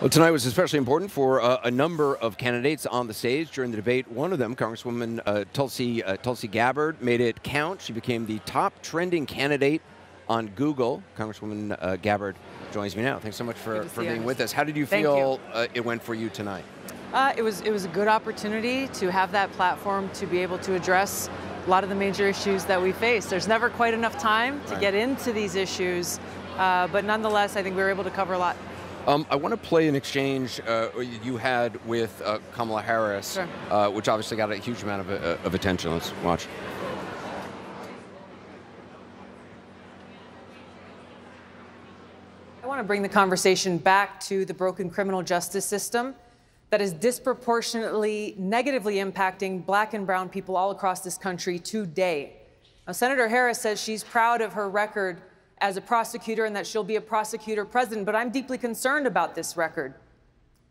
Well, tonight was especially important for a number of candidates on the stage during the debate. One of them, Congresswoman Tulsi Gabbard, made it count. She became the top trending candidate on Google. Congresswoman Gabbard joins me now. Thanks so much for being with us. How did you feel it went for you tonight? It was a good opportunity to have that platform to be able to address a lot of the major issues that we face. There's never quite enough time to get into these issues, but nonetheless, I think we were able to cover a lot. I want to play an exchange you had with Kamala Harris, Sure. Which obviously got a huge amount of attention. Let's watch. I want to bring the conversation back to the broken criminal justice system that is disproportionately negatively impacting Black and brown people all across this country today. Now, Senator Harris says she's proud of her record as a prosecutor and that she'll be a prosecutor president, but I'm deeply concerned about this record.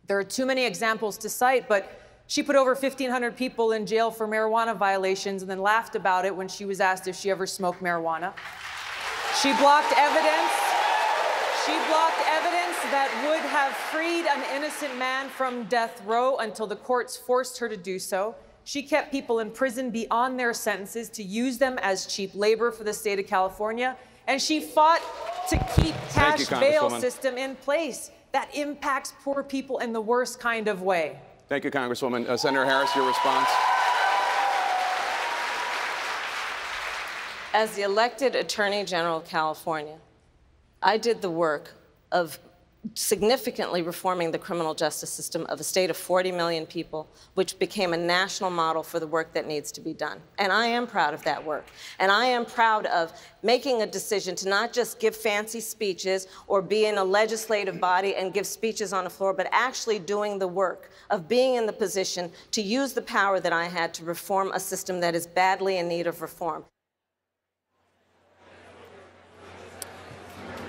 There are too many examples to cite, but she put over 1,500 people in jail for marijuana violations and then laughed about it when she was asked if she ever smoked marijuana. She blocked evidence. She blocked evidence that would have freed an innocent man from death row until the courts forced her to do so. She kept people in prison beyond their sentences to use them as cheap labor for the state of California. And she fought to keep cash bail system in place that impacts poor people in the worst kind of way. Thank you, Congresswoman. Senator Harris, your response. As the elected Attorney General of California, I did the work of significantly reforming the criminal justice system of a state of 40 million people, which became a national model for the work that needs to be done. And I am proud of that work. And I am proud of making a decision to not just give fancy speeches or be in a legislative body and give speeches on the floor, but actually doing the work of being in the position to use the power that I had to reform a system that is badly in need of reform.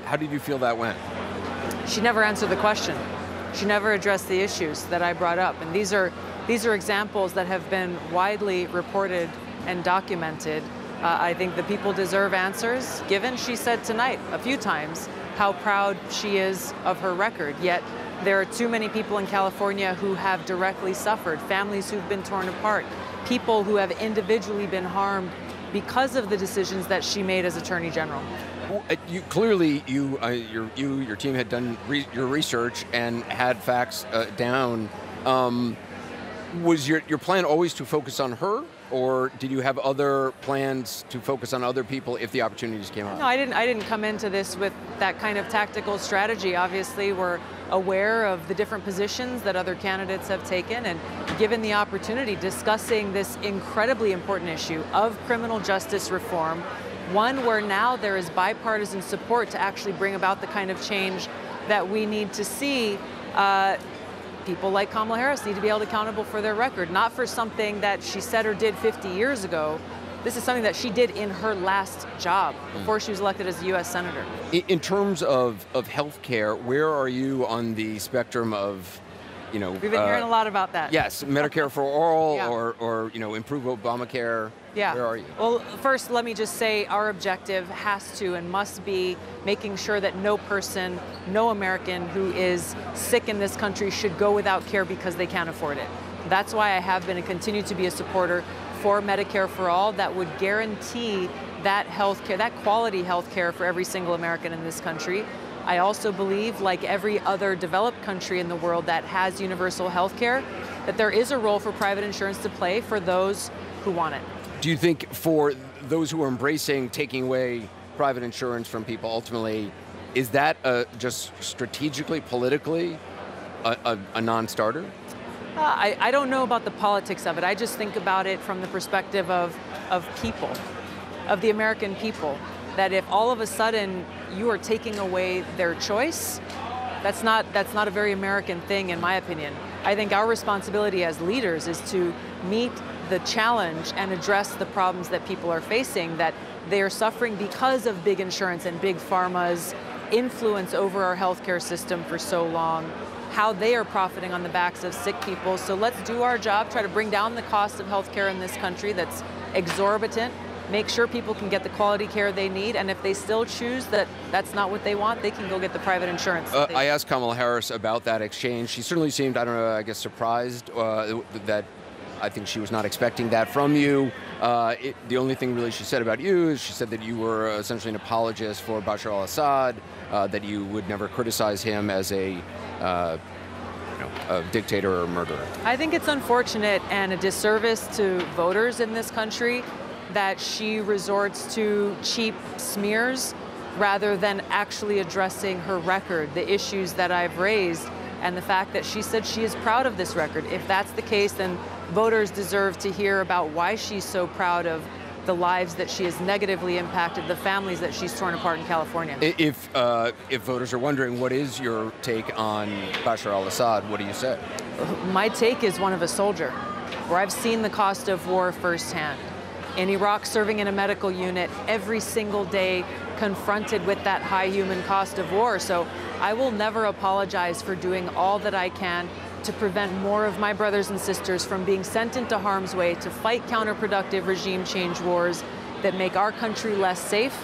How did you feel that went? She never answered the question. She never addressed the issues that I brought up. And these are examples that have been widely reported and documented. I think the people deserve answers, given she said tonight a few times how proud she is of her record. Yet there are too many people in California who have directly suffered, families who've been torn apart, people who have individually been harmed because of the decisions that she made as Attorney General. You clearly, your team had done your research and had facts down. Was your plan always to focus on her, or did you have other plans to focus on other people if the opportunities came up? No, I didn't come into this with that kind of tactical strategy. Obviously, we're aware of the different positions that other candidates have taken, and given the opportunity, discussing this incredibly important issue of criminal justice reform, one where now there is bipartisan support to actually bring about the kind of change that we need to see. People like Kamala Harris need to be held accountable for their record, not for something that she said or did 50 years ago. This is something that she did in her last job before she was elected as a U.S. Senator. In terms of health care, where are you on the spectrum of, We've been hearing a lot about that. Yes, Medicare for all, Yeah. or improve Obamacare. Yeah. Where are you? Well, first, let me just say our objective has to and must be making sure that no person, no American who is sick in this country should go without care because they can't afford it. That's why I have been and continue to be a supporter for Medicare for all that would guarantee that health care, that quality health care for every single American in this country. I also believe, like every other developed country in the world that has universal health care, that there is a role for private insurance to play for those who want it. Do you think for those who are embracing taking away private insurance from people, ultimately, is that just strategically, politically, a non-starter? I don't know about the politics of it. I just think about it from the perspective of people, of the American people, that if all of a sudden you are taking away their choice, that's not a very American thing, in my opinion. I think our responsibility as leaders is to meet the challenge and address the problems that people are facing, that they are suffering because of big insurance and big pharma's influence over our healthcare system for so long, how they are profiting on the backs of sick people. So let's do our job, try to bring down the cost of healthcare in this country that's exorbitant, make sure people can get the quality care they need, and if they still choose that that's not what they want, they can go get the private insurance. I asked Kamala Harris about that exchange. She certainly seemed, I don't know, I guess surprised that I think she was not expecting that from you. The only thing really she said about you is she said that you were essentially an apologist for Bashar al-Assad, that you would never criticize him as a dictator or murderer. I think it's unfortunate and a disservice to voters in this country that she resorts to cheap smears rather than actually addressing her record, the issues that I've raised, and the fact that she said she is proud of this record. If that's the case, then voters deserve to hear about why she's so proud of the lives that she has negatively impacted, the families that she's torn apart in California. If voters are wondering, what is your take on Bashar al-Assad, what do you say? My take is one of a soldier, where I've seen the cost of war firsthand. In Iraq, serving in a medical unit every single day, confronted with that high human cost of war. So I will never apologize for doing all that I can to prevent more of my brothers and sisters from being sent into harm's way to fight counterproductive regime change wars that make our country less safe,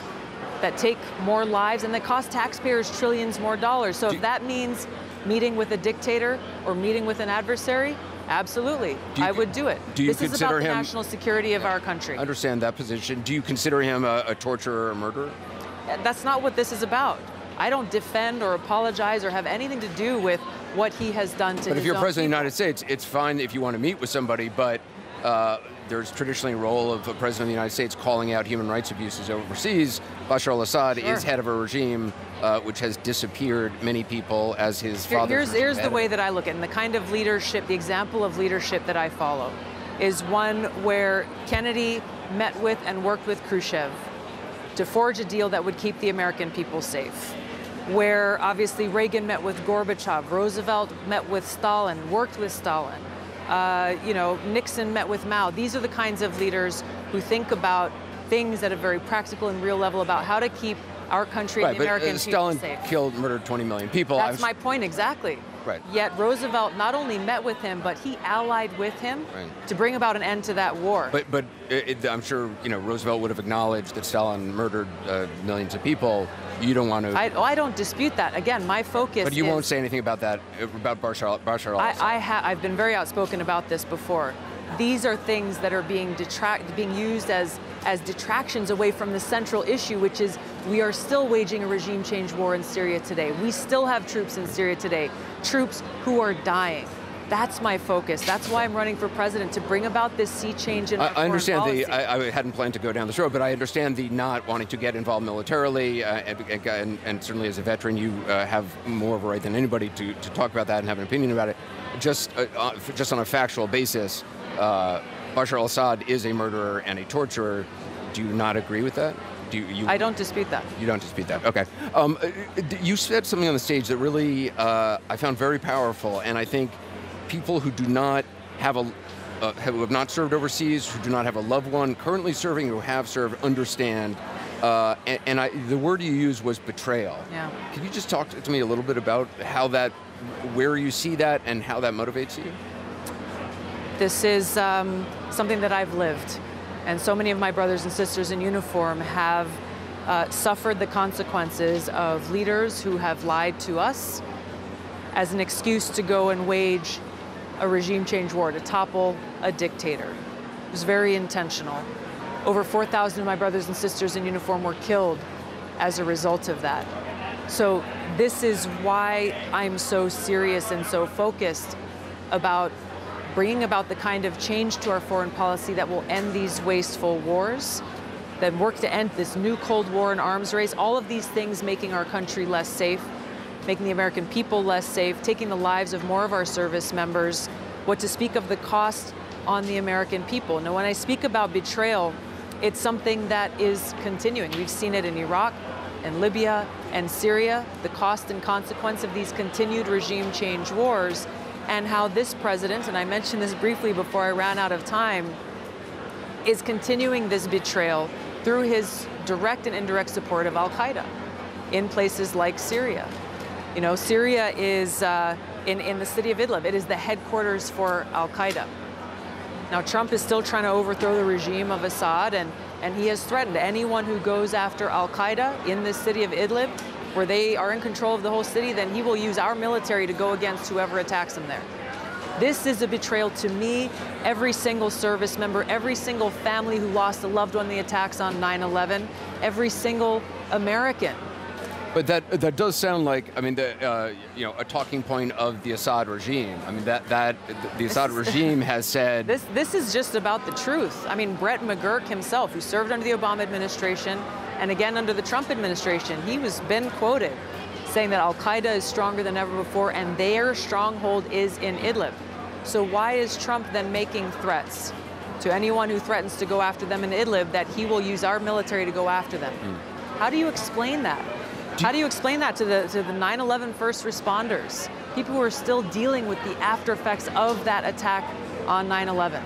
that take more lives, and that cost taxpayers trillions more dollars. So if that means meeting with a dictator or meeting with an adversary, absolutely, I would do it. This is about the national security of our country. I understand that position. Do you consider him a torturer or a murderer? That's not what this is about. I don't defend or apologize or have anything to do with what he has done to his own people. But if you're president of the United States, it's fine if you want to meet with somebody, but there's traditionally a role of the president of the United States calling out human rights abuses overseas. Bashar al-Assad is head of a regime which has disappeared many people as his father's Here's the way that I look at it, and the kind of leadership, the example of leadership that I follow is one where Kennedy met with and worked with Khrushchev to forge a deal that would keep the American people safe. Where obviously Reagan met with Gorbachev, Roosevelt met with Stalin, worked with Stalin. Nixon met with Mao. These are the kinds of leaders who think about things at a very practical and real level about how to keep our country and the American people safe. Stalin murdered 20 million people. That's my point, exactly. Right. Yet Roosevelt not only met with him, but he allied with him to bring about an end to that war. But I'm sure Roosevelt would have acknowledged that Stalin murdered millions of people. You don't want to. I don't dispute that. Again, my focus. But you won't say anything about that about Bashar al-Assad. I've been very outspoken about this before. These are things that are being used as detractions away from the central issue, which is we are still waging a regime change war in Syria today. We still have troops in Syria today, troops who are dying. That's my focus. That's why I'm running for president, to bring about this sea change in our foreign policy. I hadn't planned to go down this road, but I understand the not wanting to get involved militarily, and certainly as a veteran, you have more of a right than anybody to talk about that and have an opinion about it. Just on a factual basis, Bashar al-Assad is a murderer and a torturer. Do you not agree with that? I don't dispute that. You don't dispute that. Okay. You said something on the stage that really I found very powerful, and I think people who do not have who have not served overseas, who do not have a loved one currently serving, who have served, understand. The word you used was betrayal. Yeah. Can you just talk to me a little bit about where you see that and how that motivates you? This is something that I've lived, and so many of my brothers and sisters in uniform have suffered the consequences of leaders who have lied to us as an excuse to go and wage a regime change war, to topple a dictator. It was very intentional. Over 4,000 of my brothers and sisters in uniform were killed as a result of that. So this is why I'm so serious and so focused about bringing about the kind of change to our foreign policy that will end these wasteful wars, that work to end this new Cold War and arms race, all of these things making our country less safe, making the American people less safe, taking the lives of more of our service members, what to speak of the cost on the American people. Now, when I speak about betrayal, it's something that is continuing. We've seen it in Iraq and Libya and Syria, the cost and consequence of these continued regime change wars, and how this president, and I mentioned this briefly before I ran out of time, is continuing this betrayal through his direct and indirect support of al-Qaeda in places like Syria. Syria is in the city of Idlib. It is the headquarters for al-Qaeda. Now, Trump is still trying to overthrow the regime of Assad, and And he has threatened anyone who goes after al-Qaeda in this city of Idlib, where they are in control of the whole city, then he will use our military to go against whoever attacks him there. This is a betrayal to me, every single service member, every single family who lost a loved one in the attacks on 9/11, every single American. But that does sound like, I mean, a talking point of the Assad regime. I mean, the Assad regime has said this is just about the truth. I mean, Brett McGurk himself, who served under the Obama administration and again under the Trump administration, he was been quoted saying that al-Qaeda is stronger than ever before and their stronghold is in Idlib. So why is Trump then making threats to anyone who threatens to go after them in Idlib that he will use our military to go after them? How do you explain that? How do you explain that to the 9/11 first responders, people who are still dealing with the after effects of that attack on 9/11?